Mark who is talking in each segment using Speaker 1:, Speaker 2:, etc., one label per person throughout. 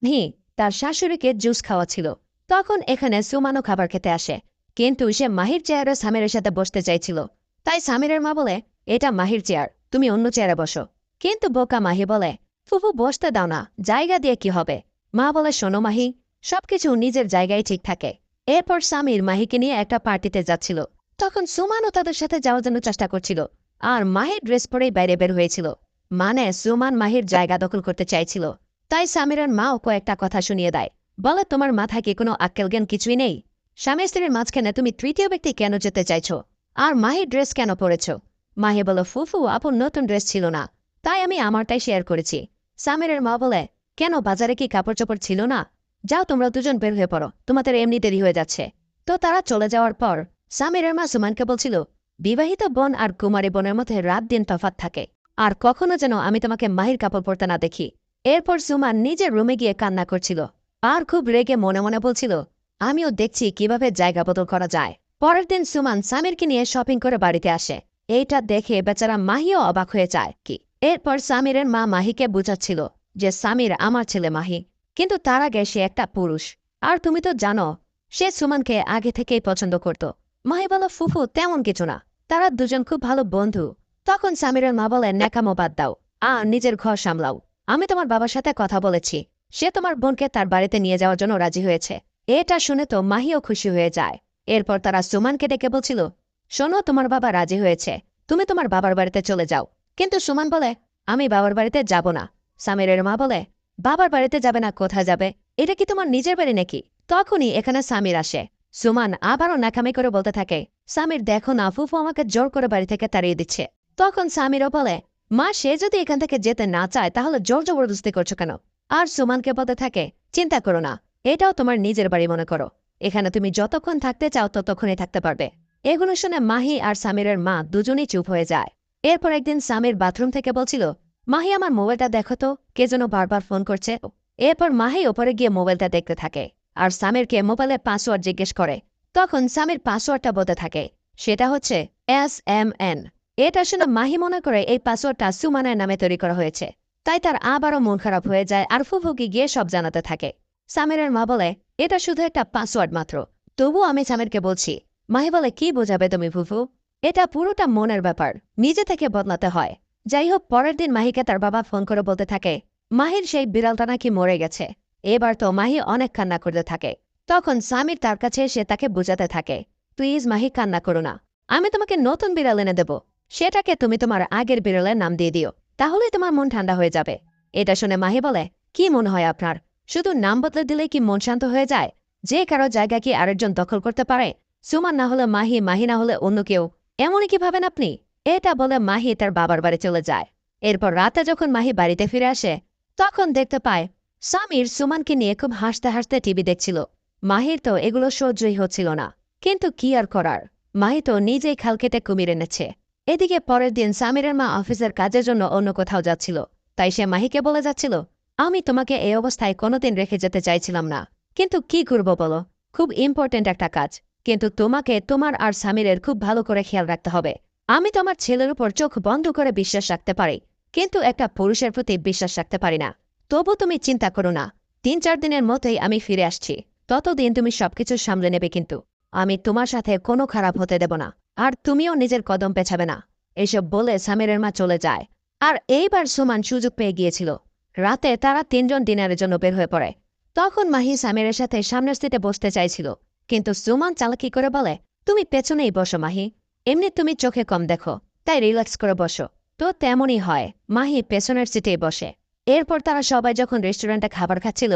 Speaker 1: হি তার শাশুড়িকে জুস খাওয়াচ্ছিল। তখন এখানে সুমানও খাবার খেতে আসে, কিন্তু সে মাহির চেয়ারে সামিরের সাথে বসতে চাইছিল। তাই সামিরের মা বলে, এটা মাহির চেয়ার, তুমি অন্য চেয়ারে বসো। কিন্তু বোকা মাহি বলে, ফুফু বসতে দাও না, জায়গা দিয়ে কি হবে। মা বলে, শোনো মাহি, সবকিছু নিজের জায়গায় ঠিক থাকে। এরপর সামির মাহিকে নিয়ে একটা পার্টিতে যাচ্ছিল। তখন সুমানও তাদের সাথে যাওয়ার জন্য চেষ্টা করছিল, আর মাহির ড্রেস পরেই বাইরে বের হয়েছিল। মানে সুমান মাহির জায়গা দখল করতে চাইছিল। তাই সামিরের মাও কয়েকটা কথা শুনিয়ে দেয়, বলে, তোমার মাথায় কি কোনো আক্কেল জ্ঞান কিছুই নেই? স্বামী স্ত্রীর মাঝখানে তুমি তৃতীয় ব্যক্তি কেন যেতে চাইছো? আর মাহির ড্রেস কেন পরেছ? মাহি বলো, ফুফু আপন নতুন ড্রেস ছিল না, তাই আমি আমারটাই শেয়ার করেছি। সামিরের মা বলে, কেন বাজারে কি কাপড় চোপড় ছিল না? যাও তোমরা দুজন বের হয়ে পড়ো, তোমাদের এমনি দেরি হয়ে যাচ্ছে। তো তারা চলে যাওয়ার পর সামিরের মা সুমানকে বলছিল, বিবাহিত বোন আর কুমারী বোনের মধ্যে রাত দিন তফাৎ থাকে, আর কখনো যেন আমি তোমাকে মাহির কাপড় পরতে না দেখি। এরপর সুমান নিজের রুমে গিয়ে কান্না করছিল, আর খুব রেগে মনে মনে বলছিল, আমিও দেখছি কিভাবে জায়গা বদল করা যায়। পরের দিন সুমান সামিরকে নিয়ে শপিং করে বাড়িতে আসে। এইটা দেখে বেচারা মাহিও অবাক হয়ে যায় কি। এরপর সামিরের মা মাহিকে বুঝাচ্ছিল যে সামির আমার ছেলে মাহি, কিন্তু তার আগে সে একটা পুরুষ। আর তুমি তো জানো, সে সুমানকে আগে থেকেই পছন্দ করত। মাহি বলো, ফুফু তেমন কিছু না, তারা দুজন খুব ভালো বন্ধু। তখন সামিরের মা বলে, ন্যাকামো বাদ দাও, নিজের ঘর সামলাও। আমি তোমার বাবার সাথে কথা বলেছি, সে তোমার বোনকে তার বাড়িতে নিয়ে যাওয়ার জন্য রাজি হয়েছে। এটা শুনে তো মাহিও খুশি হয়ে যায়। এরপর তারা সুমানকে ডেকে বলছিল, শোনো, তোমার বাবা রাজি হয়েছে, তুমি তোমার বাবার বাড়িতে চলে যাও। কিন্তু সুমান বলে, আমি বাবার বাড়িতে যাব না। সামিরের মা বলে, বাবার বাড়িতে যাবে না, কোথায় যাবে? এটা কি তোমার নিজের বাড়ি নাকি? তখনই এখানে সামির আসে। সুমান আবারও নাকামি করে বলতে থাকে, সামির দেখো না, ফুফু আমাকে জোর করে বাড়ি থেকে তাড়িয়ে দিচ্ছে। তখন সামিরও বলে, মা সে যদি এখান থেকে যেতে না চায় তাহলে জোর জবরদস্তি করছো কেন? আর সুমানকে বলতে থাকে, চিন্তা করো না, এটাও তোমার নিজের বাড়ি মনে করো, এখানে তুমি যতক্ষণ থাকতে চাও ততক্ষণই থাকতে পারবে। এগুলো শুনে মাহি আর সামিরের মা দুজনেই চুপ হয়ে যায়। এরপর একদিন সামির বাথরুম থেকে বলছিল, মাহি আমার মোবাইলটা দেখো তো, কে যেন বারবার ফোন করছে। এরপর মাহি ওপরে গিয়ে মোবাইলটা দেখতে থাকে, আর সামিরকে মোবাইলের পাসওয়ার্ড জিজ্ঞেস করে। তখন সামির পাসওয়ার্ডটা বলতে থাকে, সেটা হচ্ছে SMN। এটা শুনে মাহি মনে করে এই পাসওয়ার্ডটা সুমানের নামে তৈরি করা হয়েছে। তাই তার আবারও মন খারাপ হয়ে যায়, আর ফুফুকে গিয়ে সব জানাতে থাকে। সামিরের মা বলে, এটা শুধু একটা পাসওয়ার্ড মাত্র, তবু আমি সামিরকে বলছি। মাহি বলে, কি বোঝাবে তুমি ফুফু? এটা পুরোটা মনের ব্যাপার, নিজে থেকে বদলাতে হয়। যাই হোক, পরের দিন মাহিকে তার বাবা ফোন করে বলতে থাকে, মাহির সেই বিড়ালটা নাকি মরে গেছে। এবার তো মাহি অনেক কান্না করতে থাকে। তখন সামির তার কাছে এসে তাকে বুঝাতে থাকে, প্লিজ মাহি কান্না করো না, আমি তোমাকে নতুন বিড়াল এনে দেব, সেটাকে তুমি তোমার আগের বিড়ালের নাম দিয়ে দিও, তাহলে তোমার মন ঠান্ডা হয়ে যাবে। এটা শুনে মাহি বলে, কি মনে হয় আপনার, শুধু নাম বদলে দিলেই কি মন শান্ত হয়ে যায়? যে কারো জায়গা কি আরেকজন দখল করতে পারে? সুমান না হলে মাহি, মাহি না হলে অন্য কেউ, এমনই কি ভাবেন আপনি? এটা বলে মাহি তার বাবার বাড়ি চলে যায়। এরপর রাতে যখন মাহি বাড়িতে ফিরে আসে, তখন দেখতে পায় সামির সুমানকে নিয়ে খুব হাসতে হাসতে টিভি দেখছিল। মাহির তো এগুলো সহ্যই হচ্ছিল না, কিন্তু কি আর করার, মাহি তো নিজেই খাল কেটে কুমির এনেছে। এদিকে পরের দিন সামিরের মা অফিসের কাজের জন্য অন্য কোথাও যাচ্ছিল। তাই সে মাহিকে বলে যাচ্ছিল, আমি তোমাকে এই অবস্থায় কোনোদিন রেখে যেতে চাইছিলাম না, কিন্তু কি করব বলো, খুব ইম্পর্টেন্ট একটা কাজ, কিন্তু তোমাকে তোমার আর সামিরের খুব ভালো করে খেয়াল রাখতে হবে। আমি তোমার ছেলের উপর চোখ বন্ধ করে বিশ্বাস রাখতে পারি, কিন্তু একটা পুরুষের প্রতি বিশ্বাস রাখতে পারি না। তবু তুমি চিন্তা করো না, 3-4 দিনের মধ্যেই আমি ফিরে আসছি, ততদিন তুমি সবকিছু সামলে নেবে, কিন্তু আমি তোমার সাথে কোনো খারাপ হতে দেব না, আর তুমিও নিজের কদম পেছাবে না। এসব বলে সামিরের মা চলে যায়। আর এইবার সুমান সুযোগ পেয়ে গিয়েছিল। রাতে তারা 3জন ডিনারের জন্য বের হয়ে পড়ে। তখন মাহি সামিরের সাথে সামনের সিটে বসতে চাইছিল, কিন্তু সুমান চালাকি করে বলে, তুমি পেছনেই বসো মাহি, এমনি তুমি চোখে কম দেখো, তাই রিল্যাক্স করে বসো। তো তেমনই হয়, মাহি পেছনের সিটেই বসে। এরপর তারা সবাই যখন রেস্টুরেন্টে খাবার খাচ্ছিল,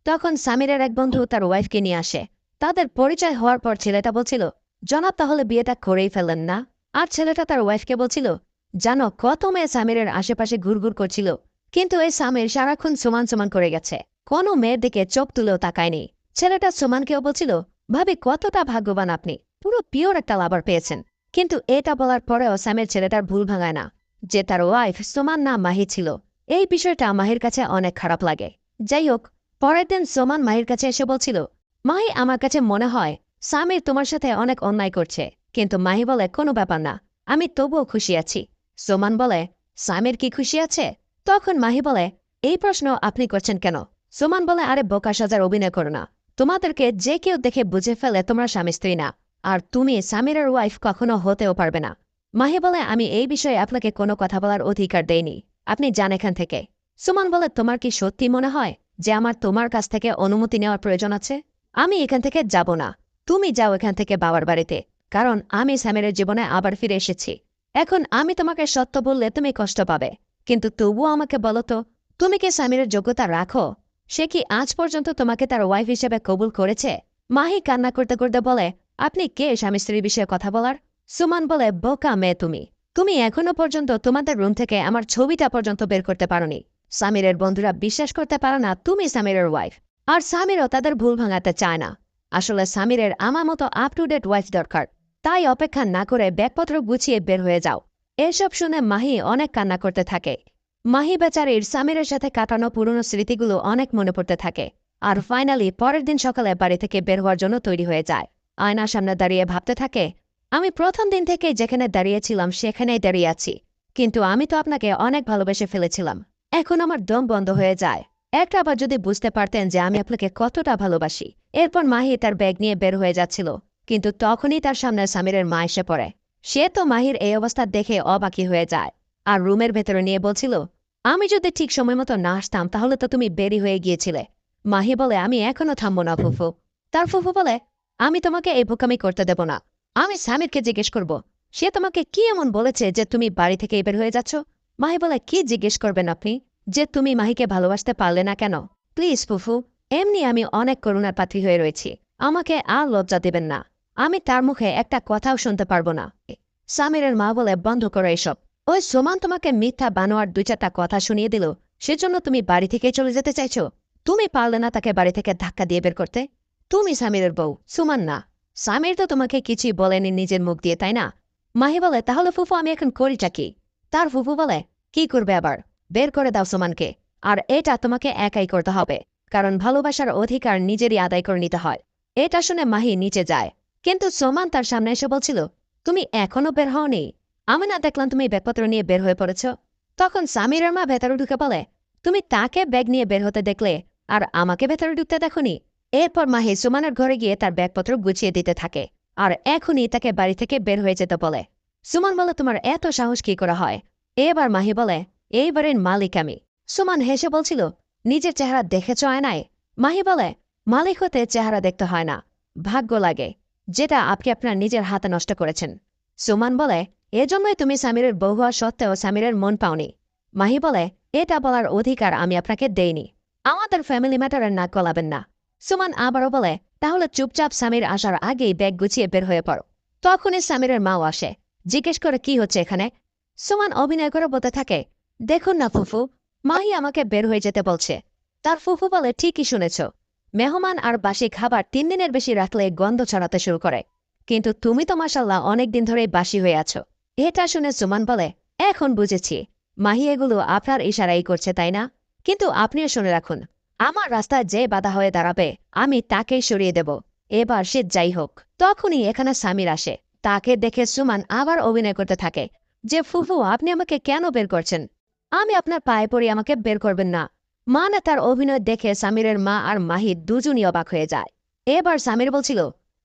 Speaker 1: তখন সামিরের এক বন্ধু তার ওয়াইফকে নিয়ে আসে। তাদের পরিচয় হওয়ার পর ছেলেটা বলছিল, জনাব তাহলে বিয়েটা করেই ফেললেন না? আর ছেলেটা তার ওয়াইফকে বলছিল, জানো কত মেয়ে সামিরের আশেপাশে ঘুরঘুর করছিল, কিন্তু এই সামির সারাক্ষণ সমান সমান করে গেছে, কোনো মেয়ের দিকে চোখ তুলেও তাকায়নি। ছেলেটা সুমানকেও বলছিল, ভাবি কতটা ভাগ্যবান আপনি, পুরো পিওর একটা লাভার পেয়েছেন। কিন্তু এটা বলার পরেও সামির ছেলেটার ভুল ভাঙায় না, যে তার ওয়াইফ সোমান না মাহি ছিল। এই বিষয়টা মাহির কাছে অনেক খারাপ লাগে। যাই হোক, পরের দিন সোমান মাহির কাছে এসে বলছিল, মাহি আমার কাছে মনে হয় সামির তোমার সাথে অনেক অন্যায় করছে, কিন্তু মাহি বলে, কোনো ব্যাপার না, আমি তবুও খুশি আছি। সোমান বলে, সামির কি খুশি আছে? তখন মাহি বলে, এই প্রশ্ন আপনি করছেন কেন? সুমান বলে, আরে বোকা সাজার অভিনয় করো না। তোমাদেরকে যে কেউ দেখে বুঝে ফেলে তোমরা স্বামী স্ত্রী না, আর তুমি সামিরের ওয়াইফ কখনো হতেও পারবে না। মাহি বলে, আমি এই বিষয়ে আপনাকে কোনো কথা বলার অধিকার দেইনি, আপনি যান এখান থেকে। সুমান বলে, তোমার কি সত্যি মনে হয় যে আমার তোমার কাছ থেকে অনুমতি নেওয়ার প্রয়োজন আছে? আমি এখান থেকে যাব না, তুমি যাও এখান থেকে বাবার বাড়িতে, কারণ আমি সামিরের জীবনে আবার ফিরে এসেছি। এখন আমি তোমাকে সত্য বললে তুমি কষ্ট পাবে, কিন্তু তবুও আমাকে বলো তো, তুমি কি সামিরের যোগ্যতা রাখো? সে কি আজ পর্যন্ত তোমাকে তার ওয়াইফ হিসেবে কবুল করেছে? মাহি কান্না করতে করতে বলে, আপনি কে স্বামী স্ত্রীর বিষয়ে কথা বলার? সুমান বলে, বোকা মেয়ে তুমি। তুমি এখনো পর্যন্ত তোমাদের রুম থেকে আমার ছবিটা পর্যন্ত বের করতে পারোনি। সামিরের বন্ধুরা বিশ্বাস করতে পারে না তুমি সামিরের ওয়াইফ, আর সামিরও তাদের ভুল ভাঙাতে চায় না। আসলে সামিরের আমার মতো আপ টু ডেট ওয়াইফ দরকার। তাই অপেক্ষা না করে ব্যাগপত্র গুছিয়ে বের হয়ে যাও। এসব শুনে মাহি অনেক কান্না করতে থাকে। মাহি বেচারির সামিরের সাথে কাটানো পুরনো স্মৃতিগুলো অনেক মনে পড়তে থাকে। আর ফাইনালি পরের দিন সকালে বাড়ি থেকে বের হওয়ার জন্য তৈরি হয়ে যায়। আয়নার সামনে দাঁড়িয়ে ভাবতে থাকে, আমি প্রথম দিন থেকে যেখানে দাঁড়িয়েছিলাম সেখানেই দাঁড়িয়ে আছি, কিন্তু আমি তো আপনাকে অনেক ভালোবেসে ফেলেছিলাম। এখন আমার দম বন্ধ হয়ে যায়। একটা আবার যদি বুঝতে পারতেন যে আমি আপনাকে কতটা ভালোবাসি। এরপর মাহি তার ব্যাগ নিয়ে বের হয়ে যাচ্ছিল, কিন্তু তখনই তার সামনে সামিরের মা এসে পড়ে। সে তো মাহির এই অবস্থা দেখে অবাকি হয়ে যায়, আর রুমের ভেতরে নিয়ে বলছিল, আমি যদি ঠিক সময় মতো না আসতাম তাহলে তো তুমি বেরি হয়ে গিয়েছিলে। মাহি বলে, আমি এখনো থামবো না ফুফু। তার ফুফু বলে, আমি তোমাকে এই বোকামি করতে দেব না। আমি সামিরকে জিজ্ঞেস করব, সে তোমাকে কি এমন বলেছে যে তুমি বাড়ি থেকে বের হয়ে যাচ্ছ? মাহি বলে, কি জিজ্ঞেস করবেন আপনি? যে তুমি মাহিকে ভালোবাসতে পারলে না কেন? প্লিজ ফুফু, এমনি আমি অনেক করুণার পাত্রী হয়ে রয়েছি, আমাকে আর লজ্জা দেবেন না। আমি তার মুখে একটা কথাও শুনতে পারবো না। সামিরের মা বলে, বন্ধ করো এসব। ওই সোমান তোমাকে মিথ্যা বানোয়ার 2-4টা কথা শুনিয়ে দিল, সেজন্য তুমি বাড়ি থেকে চলে যেতে চাইছো? তুমি পারলে না তাকে বাড়ি থেকে ধাক্কা দিয়ে বের করতে? তুমি সামিরের বউ, সুমান না। সামির তো তোমাকে কিছুই বলেনি নিজের মুখ দিয়ে, তাই না? মাহি বলে, তাহলে ফুফু আমি এখন করিটা কি? তার ফুফু বলে, কি করবে আবার? বের করে দাও সুমানকে। আর এটা তোমাকে একাই করতে হবে, কারণ ভালোবাসার অধিকার নিজেরই আদায় করে নিতে হয়। এটা শুনে মাহি নিচে যায়, কিন্তু সোমান তার সামনে এসে বলছিল, তুমি এখনো বের হওনি? আমি না দেখলাম তুমি ব্যাগপত্র নিয়ে বের হয়ে পড়েছ? তখন সামিরের মা ভেতরে ঢুকে বলে, তুমি তাকে ব্যাগ নিয়ে বের হতে দেখলে, আর আমাকে ভেতরে ঢুকতে দেখনি? এরপর মাহি সুমানের ঘরে গিয়ে তার ব্যাগপত্র গুছিয়ে দিতে থাকে, আর এখনই তাকে বাড়ি থেকে বের হয়ে যেতে বলে। সুমান বলে, তোমার এত সাহস কি করা হয়? এবার মাহি বলে, এইবারের মালিক আমি। সুমান হেসে বলছিল, নিজের চেহারা দেখেছ আয়নায়? মাহি বলে, মালিক হতে চেহারা দেখতে হয় না, ভাগ্য লাগে, যেটা আপনি আপনার নিজের হাতে নষ্ট করেছেন। সুমান বলে, এজন্যই তুমি সামিরের বউ হওয়া সত্ত্বেও সামিরের মন পাওনি। মাহি বলে, এটা বলার অধিকার আমি আপনাকে দেইনি, আমাদের ফ্যামিলি ম্যাটারের নাক গলাবেন না। সুমান আবারও বলে, তাহলে চুপচাপ সামির আসার আগেই ব্যাগ গুছিয়ে বের হয়ে পড়ো। তখনই সামিরের মাও আসে, জিজ্ঞেস করে কি হচ্ছে এখানে। সুমান অভিনয় করে বলতে থাকে, দেখুন না ফুফু, মাহি আমাকে বের হয়ে যেতে বলছে। তার ফুফু বলে, ঠিকই শুনেছ, মেহমান আর বাসি খাবার 3 দিনের বেশি রাখলে গন্ধ ছড়াতে শুরু করে, কিন্তু তুমি তো মাশাল্লাহ অনেক দিন ধরেই বাসি হয়ে আছো। এটা শুনে সুমান বলে, এখন বুঝেছি, মাহি এগুলো আপনার ইশারাই করছে, তাই না? কিন্তু আপনিও শুনে রাখুন, আমার রাস্তায় যে বাধা হয়ে দাঁড়াবে আমি তাকেই সরিয়ে দেব, এবার সে যাই হোক। তখনই এখানে সামির আসে। তাকে দেখে সুমান আবার অভিনয় করতে থাকে যে, ফুফু আপনি আমাকে কেন বের করছেন? আমি আপনার পায়ে পড়ি, আমাকে বের করবেন না। মানে তার অভিনয় দেখে সামিরের মা আর মাহি দুজনই অবাক হয়ে যায়। এবার সামির বলছিল,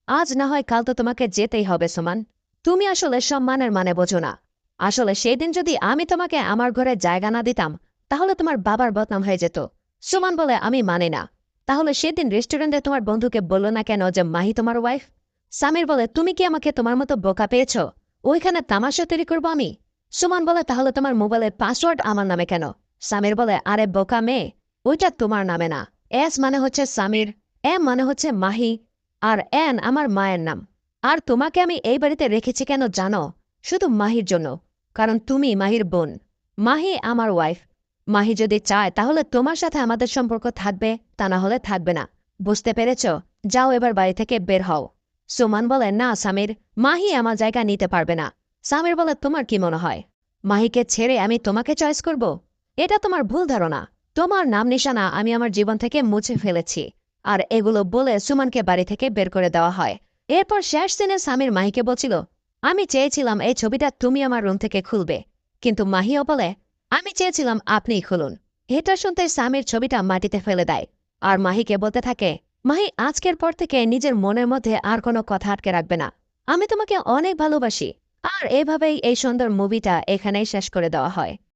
Speaker 1: আজ না হয় কাল তো তোমাকে যেতেই হবে সুমান, তুমি আসলে সম্মানের মানে বোঝো না। আসলে সেই দিন যদি আমি তোমাকে আমার ঘরে জায়গা না দিতাম তাহলে তোমার বাবার বদনাম হয়ে যেত। সুমান বলে, আমি মানি না। তাহলে সেদিন রেস্টুরেন্টে তোমার বন্ধুকে বলল না কেন যে মাহি তোমার ওয়াইফ? সামির বলে, তুমি কি আমাকে তোমার মতো বোকা পেয়েছ? ওইখানে তামাশা তৈরি করবো আমি? সুমান বলে, তাহলে তোমার মোবাইলের পাসওয়ার্ড আমার নামে কেন? সামির বলে, আরে বোকা মেয়ে, ওইটা তোমার নামে না। এস মানে হচ্ছে সামির, এম মানে হচ্ছে মাহি, আর এন আমার মায়ের নাম। আর তোমাকে আমি এই বাড়িতে রেখেছি কেন জানো? শুধু মাহির জন্য, কারণ তুমি মাহির বোন। মাহি আমার ওয়াইফ। মাহি যদি চায় তাহলে তোমার সাথে আমাদের সম্পর্ক থাকবে, তা না হলে থাকবে না। বুঝতে পেরেছ? যাও এবার বাড়ি থেকে বের হও। সুমান বলে, না সামির, মাহি আমার জায়গা নিতে পারবে না। সামির বলে, তোমার কি মনে হয় মাহিকে ছেড়ে আমি তোমাকে চয়েস করব? এটা তোমার ভুল ধারণা। তোমার নাম নিশানা আমি আমার জীবন থেকে মুছে ফেলেছি। আর এগুলো বলে সুমানকে বাড়ি থেকে বের করে দেওয়া হয়। এরপর শেষ দিনে সামির মাহিকে বলছিল, আমি চেয়েছিলাম এই ছবিটা তুমি আমার রুম থেকে খুলবে, কিন্তু মাহিও বলে, আমি চেয়েছিলাম আপনিই খুলুন। এটা শুনতে সামির ছবিটা মাটিতে ফেলে দেয়। আর মাহিকে বলতে থাকে, মাহি আজকের পর থেকে নিজের মনের মধ্যে আর কোনো কথা আটকে রাখবে না। আমি তোমাকে অনেক ভালোবাসি। আর এভাবেই এই সুন্দর মুভিটা এখানেই শেষ করে দেওয়া হয়।